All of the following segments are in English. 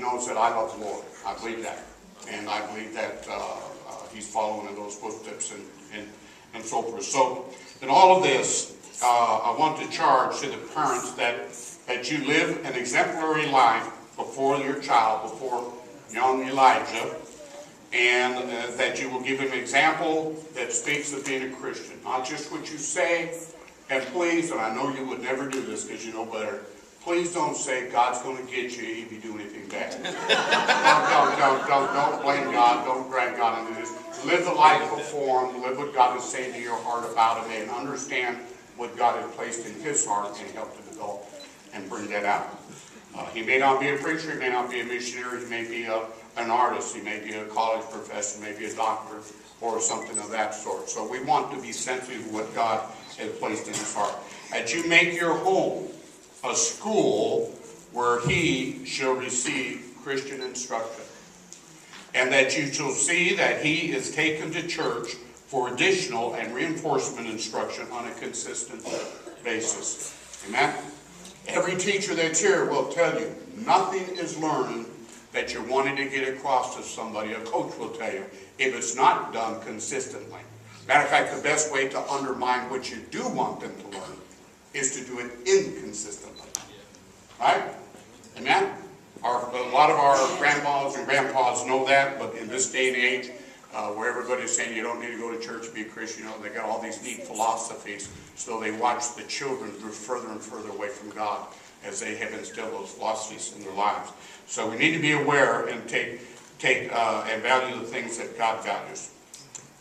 knows that I love the Lord. I believe that. And I believe that he's following in those footsteps and so forth. So in all of this, I want to charge to the parents that you live an exemplary life before your child, before young Elijah, and that you will give him an example that speaks of being a Christian. Not just what you say, and please, and I know you would never do this because you know better, please don't say God's going to get you if you do anything bad. Don't blame God. Don't drag God into this. Live the life before him. Live what God is saying to your heart about him, and understand what God has placed in his heart and help to develop and bring that out. He may not be a preacher. He may not be a missionary. He may be an artist. He may be a college professor. He may be a doctor or something of that sort. So we want to be sensitive to what God has placed in his heart. As you make your home a school where he shall receive Christian instruction, and that you shall see that he is taken to church for additional and reinforcement instruction on a consistent basis. Amen? Every teacher that's here will tell you, nothing is learned that you're wanting to get across to somebody. A coach will tell you, if it's not done consistently. Matter of fact, the best way to undermine what you do want them to learn is to do it inconsistently. Right? Amen? A lot of our grandmas and grandpas know that, but in this day and age, where everybody's saying you don't need to go to church to be a Christian, they got all these neat philosophies, so they watch the children drift further and further away from God as they have instilled those philosophies in their lives. So we need to be aware and take and value the things that God values.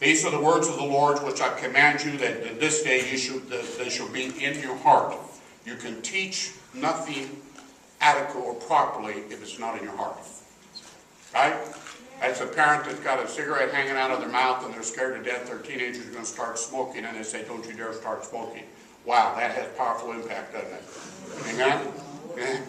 These are the words of the Lord which I command you, that this day they shall be in your heart. You can teach nothing adequate or properly if it's not in your heart. Right? That's a parent that's got a cigarette hanging out of their mouth and they're scared to death their teenagers are going to start smoking, and they say, don't you dare start smoking. Wow, that has powerful impact, doesn't it? Amen? Yeah.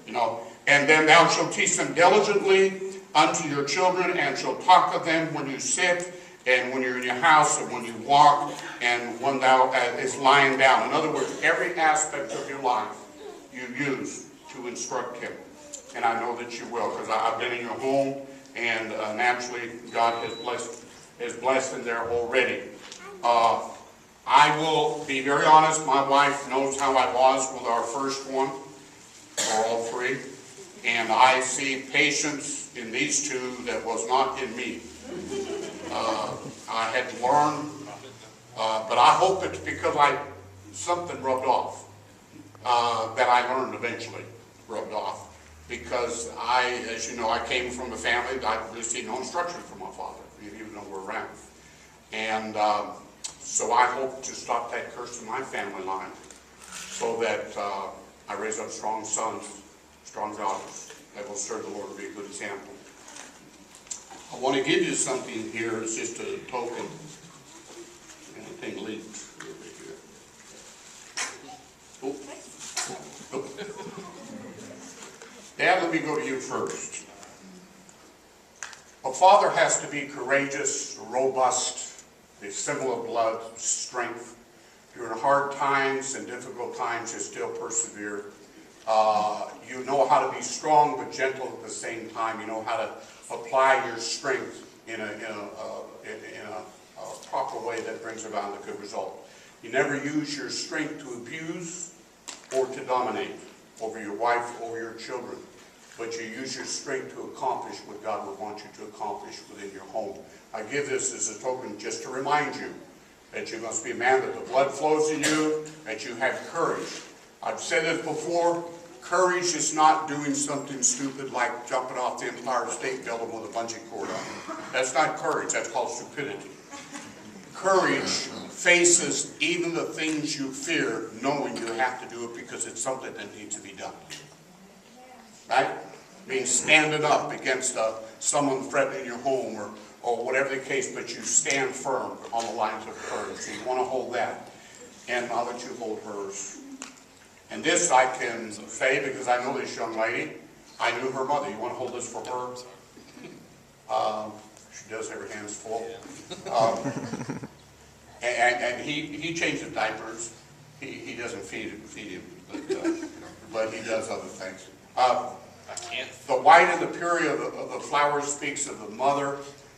You know, and then thou shalt teach them diligently unto your children, and shalt talk of them when you sit, and when you're in your house, and when you walk, and when thou is lying down. In other words, every aspect of your life you use to instruct him. And I know that you will, because I've been in your home, and naturally God has blessed in there already. I will be very honest, my wife knows how I was with our first one, or all three, and I see patience in these two that was not in me. I had to learn, but I hope it's because something rubbed off, that I learned eventually rubbed off. Because as you know, I came from a family that I received no instruction from my father, even though we're around. And so I hope to stop that curse in my family line, so that I raise up strong sons, strong daughters that will serve the Lord and be a good example. I want to give you something here. It's just a token. And the thing leaks over here. Dad, let me go to you first. A father has to be courageous, robust, the symbol of blood, strength. During hard times and difficult times, you still persevere. You know how to be strong but gentle at the same time. You know how to apply your strength in a proper way that brings about a good result. You never use your strength to abuse or to dominate over your wife, over your children, but you use your strength to accomplish what God would want you to accomplish within your home. I give this as a token just to remind you that you must be a man that the blood flows in you, that you have courage. I've said this before, courage is not doing something stupid like jumping off the Empire State Building with a bungee cord on. That's not courage, that's called stupidity. Courage faces even the things you fear, knowing you have to do it because it's something that needs to be done. Right? Means standing up against someone threatening your home or whatever the case, but you stand firm on the lines of courage. So you want to hold that, and I'll let you hold hers. And this I can say because I know this young lady. I knew her mother. You want to hold this for her? She does have her hands full. And he changes diapers. He doesn't feed him, but he does other things. The white and the purity of the flower speaks of the mother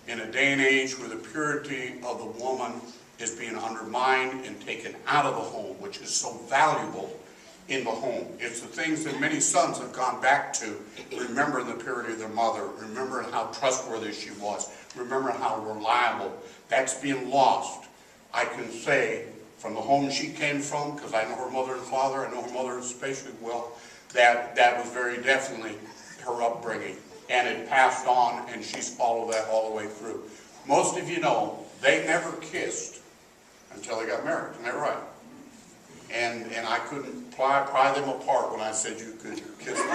in a day and age where the purity of the woman is being undermined and taken out of the home, which is so valuable in the home. It's the things that many sons have gone back to, remembering the purity of their mother, remembering how trustworthy she was, remembering how reliable. That's being lost. I can say, from the home she came from, because I know her mother and father, I know her mother especially well, that was very definitely her upbringing. And it passed on, and she's followed that all the way through. Most of you know, they never kissed until they got married. Isn't that right? And I couldn't pry them apart when I said you could kiss them.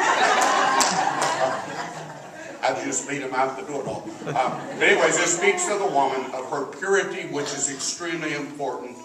I'd just lead them out the door. But anyways, it speaks to the woman of her purity, which is extremely important